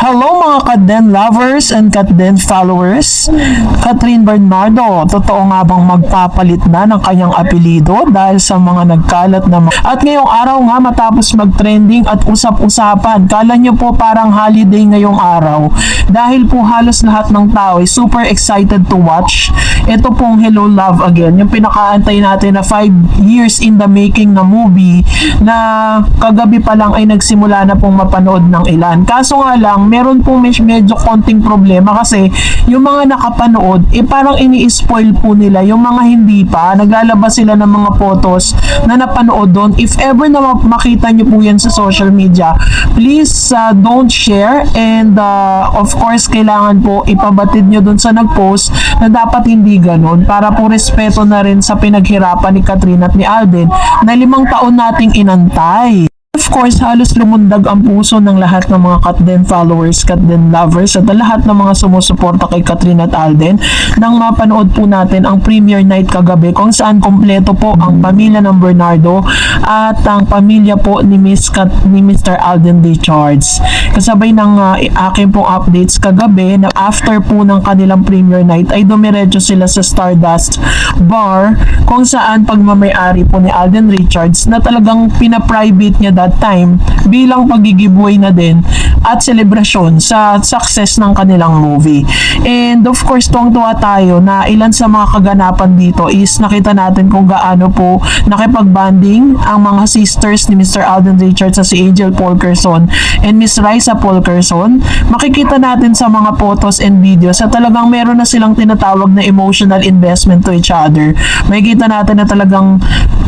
Hello mga Katden lovers and Katden followers. Catherine Bernardo, totoo nga bang magpapalit na ng kanyang apelido dahil sa mga nagkalat na At ngayong araw nga matapos mag-trending at usap-usapan, kala nyo po parang holiday ngayong araw dahil po halos lahat ng tao ay super excited to watch ito pong Hello Love Again, yung pinakaantay natin na 5 years in the making na movie na kagabi pa lang ay nagsimula na pong mapanood ng ilan. Kaso nga lang, meron pong medyo konting problema kasi yung mga nakapanood, parang ini-spoil po nila. Yung mga hindi pa, naglalabas sila ng mga photos na napanood doon. If ever na makita nyo po yan sa social media, please don't share and of course, kailangan po ipabatid nyo doon sa nag-post na dapat hindi ganon para po respeto na rin sa pinaghirapan ni Catherine at ni Alden na 5 taon nating inantay. Of course, halos lumundag ang puso ng lahat ng mga Katden followers, Katden lovers at lahat ng mga sumusuporta kay Catherine at Alden nang mapanood po natin ang premiere night kagabi kung saan kompleto po ang pamilya ng Bernardo at ang pamilya po ni Mr. Alden Richards. Kasabay ng aking pong updates kagabi na after po ng kanilang premiere night ay dumiretso sila sa Stardust Bar kung saan pagmamayari po ni Alden Richards na talagang pina-private niya that time bilang pag-giveaway na din at selebrasyon sa success ng kanilang movie. And of course, tuwang-tuwa tayo na ilan sa mga kaganapan dito is nakita natin kung gaano po nakipag-bonding ang mga sisters ni Mr. Alden Richards sa si Angel Polkerson and Miss Raisa Polkerson. Makikita natin sa mga photos and videos na talagang meron na silang tinatawag na emotional investment to each other. Makikita natin na talagang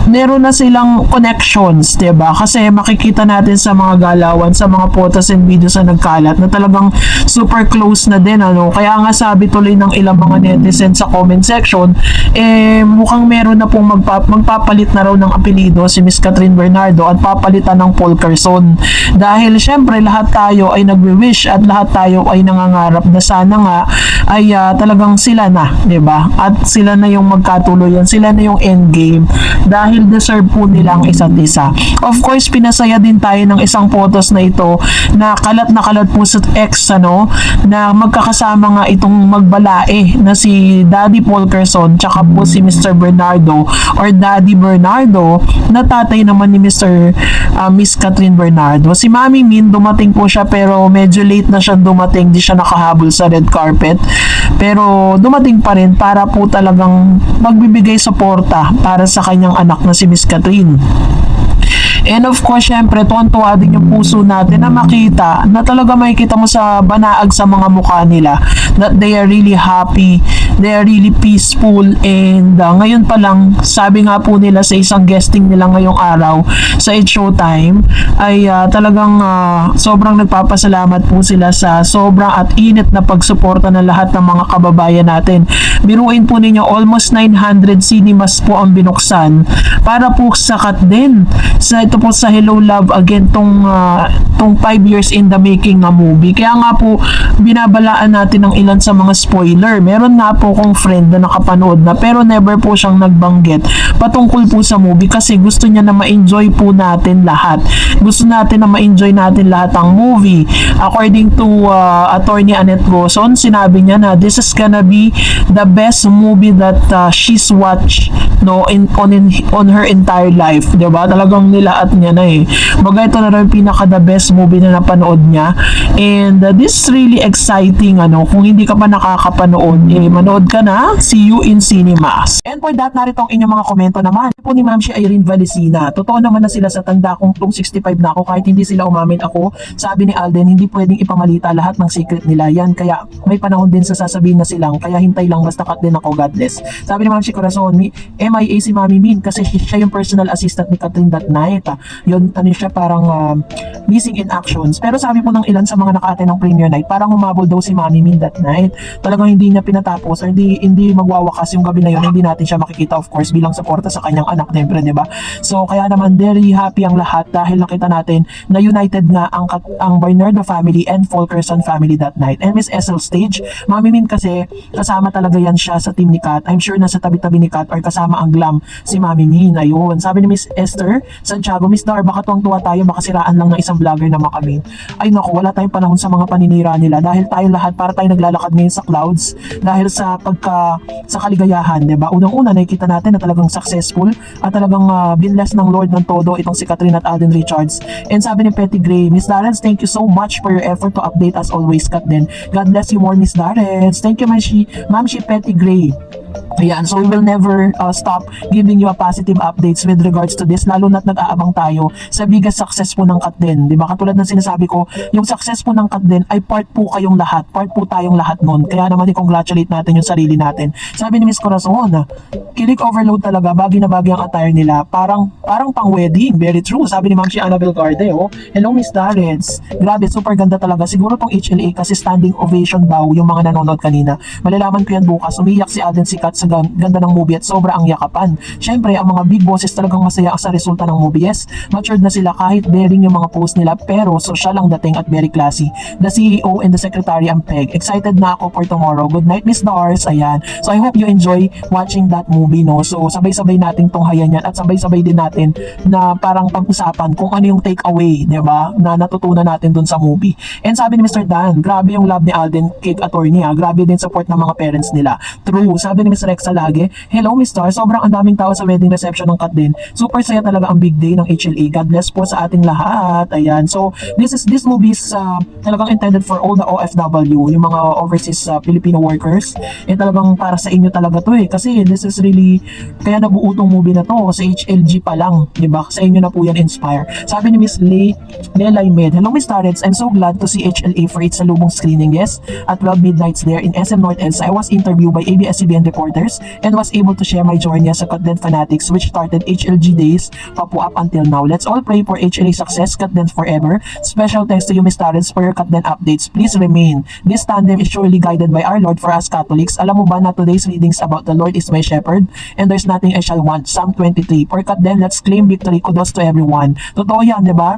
meron na silang connections, diba? Kasi makikita natin sa mga galawan, sa mga photos and videos na nagkalat na talagang super close na din, ano? Kaya nga sabi tuloy ng ilang mga netizens sa comment section, mukhang meron na pong magpapalit na raw ng apelido si Miss Catherine Bernardo at papalitan ng Polkerson. Dahil syempre lahat tayo ay nagwi-wish at lahat tayo ay nangangarap na sana nga ay talagang sila na, diba? At sila na yung magkatuloyan, sila na yung endgame dahil deserve po nila ang isa't isa. Of course, pinasaya din tayo ng isang photos na ito na kalat po sa ex, ano, na magkakasama nga itong magbalae na si Daddy Polkerson tsaka po si Mr. Bernardo or Daddy Bernardo na tatay naman ni Miss Catherine Bernardo. Si Mami Min, dumating po siya pero medyo late na siya dumating, di siya nakahabol sa red carpet. Pero dumating pa rin para po talagang magbibigay suporta para sa kanyang anak na si Miss Catherine. And of course, syempre, tuwan-tuwa din yung puso natin na makita na talaga makikita mo sa banaag sa mga mukha nila that they are really happy, they are really peaceful, and ngayon pa lang, sabi nga po nila sa isang guesting nila ngayong araw sa It's Showtime, ay talagang sobrang nagpapasalamat po sila sa sobrang at init na pagsuporta ng lahat ng mga kababayan natin. Biruin po ninyo, almost 900 cinemas po ang binuksan para po sa Katden. Ito po sa Hello Love Again, tong 5 years in the making na movie. Kaya nga po, binabalaan natin ng ilan sa mga spoiler. Meron nga po kong friend na nakapanood na pero never po siyang nagbanggit patungkol po sa movie kasi gusto niya na ma-enjoy po natin lahat. Gusto natin na ma-enjoy natin lahat ang movie. According to attorney Annette Gozon, sinabi niya na this is gonna be the best movie that she's watched, no, on her entire life, diba? Talagang nilaat niya na Baga ito na rin pinaka the best movie na napanood niya. And this is really exciting, ano. Kung hindi ka pa nakakapanood, manood ka na. See you in cinemas. And for that, narito ang inyong mga komento naman. Po ni Ma'am si Irene Valicina. Totoo naman na sila sa tanda kong 65 na ako kahit hindi sila umamin ako. Sabi ni Alden, hindi pwedeng ipamalita lahat ng secret nila. Yan, kaya may panahon din sa sasabihin na silang. Kaya hintay lang, basta cut din ako, God bless. Sabi ni Ma'am si Corazon, MIA si Mami Min kasi siya yung personal assistant ni Catherine that night. Yun, ano siya, parang missing in actions. Pero sabi po ng ilan sa mga naka-attend ng premiere night, parang humabol daw si Mami Min that night. Talagang hindi niya pinatapos or hindi magwawakas yung gabi na yun. Hindi natin siya makikita, of course, bilang suporta sa kanyang anak, siyempre, diba? So, kaya naman very happy ang lahat dahil nakita natin na united nga ang Bernardo family and Polkerson family that night. And Miss Essel Stage, Mami Min kasi kasama talaga yan siya sa team ni Kat. I'm sure nasa tabi-tabi ni Kat or kasama ang glam si Mami Min. Ayun. Sabi ni Miss Esther Santiago Santiago, Miss Dar, baka tuwang-tuwa tayo, baka siraan lang ng isang vlogger naman kami. Ay naku, wala tayong panahon sa mga paninira nila dahil tayo lahat para tayo naglalakad ngayon sa clouds dahil sa sa kaligayahan, 'di ba? Unang-una nakikita natin na talagang successful at talagang binless ng Lord ng todo itong si Catherine at Alden Richards. And sabi ni Petty Gray, Miss Darrens, thank you so much for your effort to update as always, Kat din. God bless you more, Miss Darrens. Thank you, Ma'am Petty Gray. Ayan, so we will never stop giving you a positive updates with regards to this, lalo na't nag-aabang tayo sa biggest success po ng Katden, di ba? Katulad ng sinasabi ko, yung success po ng Katden ay part po kayong lahat, part po tayong lahat nun. Kaya naman i-congratulate natin yung sarili natin. Sabi ni Miss Corazon, kilig overload talaga, bagay na bagay ang attire nila, parang pang wedding. Very true. Sabi ni Ma'am si Annabel Garde, oh. Hello, Miss Darrens. Grabe, super ganda talaga. Siguro tong HLA kasi standing ovation daw yung mga nanonood kanina. Malalaman ko yan bukas. Umiyak si Alden Sikat sa ganda ng movie at sobra ang yakapan. Syempre, ang mga big bosses talagang masaya sa resulta ng movie. Yes, matured na sila kahit daring yung mga post nila, pero social ang dating at very classy. The CEO and the secretary ang peg. Excited na ako for tomorrow. Good night, Miss Dars. Ayan. So I hope you enjoy watching that movie, no? So sabay-sabay nating tunghayan yan at sabay-sabay din natin na parang pag-usapan kung ano yung take away, di ba? Na natutunan natin dun sa movie. And sabi ni Mr. Dan, grabe yung love ni Alden kay attorney, ha? Grabe din support ng mga parents nila. True. Sabi ni Miss Rexa lagi, hello Miss Star, sobrang ang daming tao sa wedding reception ng Katden. Super saya talaga ang big day ng HLA. God bless po sa ating lahat. Ayan. So, this movie is talagang intended for all the OFW, yung mga overseas Filipino workers. Talagang para sa inyo talaga to eh. Kasi this is really, kaya nabuo tong movie na to sa HLG pa lang. Diba? Sa inyo na po yan inspire. Sabi ni Miss Lelay Med, hello Miss Starrets, I'm so glad to see HLA for its salubong screening. Yes, at 12 midnights there in SM North EDSA, I was interviewed by ABS-CBN reporters and was able to share my journey as a Katden fanatics which started HLG days pa po up until now. Let's all pray for HLA success, Katden forever. Special thanks to you, Miss Starrets, for your Katden updates. Please remain. This tandem is surely guided by our Lord for us Catholics. Alam mo ba na today's readings about the Lord is my shepherd and there's nothing I shall want. Psalm 23. For Katden, let's claim victory. Kudos to everyone. Totoo yan, di ba?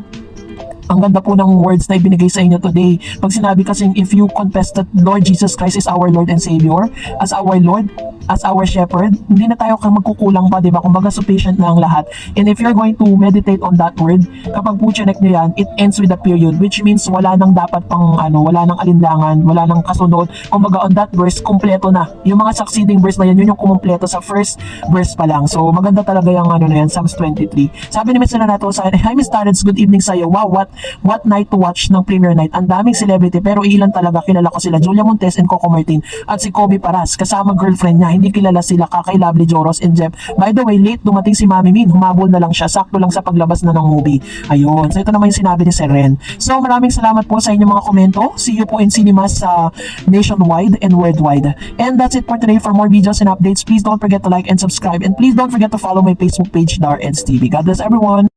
Ang ganda po ng words na ibinigay sa inyo today. Pag sinabi kasing if you confess that Lord Jesus Christ is our Lord and Savior, as our Lord, as our shepherd, hindi na tayo magkukulang pa, di ba? Kumbaga, sufficient na ang lahat. And if you're going to meditate on that word, kapag po chinek nyo yan, it ends with a period, which means wala nang dapat pang, wala nang alinlangan, wala nang kasunod. Kumbaga, on that verse, kumpleto na. Yung mga succeeding verse na yan, yun yung kumumpleto sa first verse pa lang. So, maganda talaga yung na yan, Psalms 23. Sabi ni Miss Renato, hi Miss Tarrants, good evening sa'yo. Wow, what night to watch ng premiere night. Ang daming celebrity, pero ilan talaga kilala ko sila, Julia Montes and Coco Martin, at si Kobe Paras, kasama girlfriend niya. Hindi kilala sila, Kakay Lovely, Joros, and Jeff. By the way, late dumating si Mami Min. Humabol na lang siya. Sakto lang sa paglabas na ng movie. Ayun. So, ito naman yung sinabi ni Seren. So, maraming salamat po sa inyong mga komento. See you po in cinemas nationwide and worldwide. And that's it for today. For more videos and updates, please don't forget to like and subscribe. And please don't forget to follow my Facebook page, Darrens TV. God bless everyone.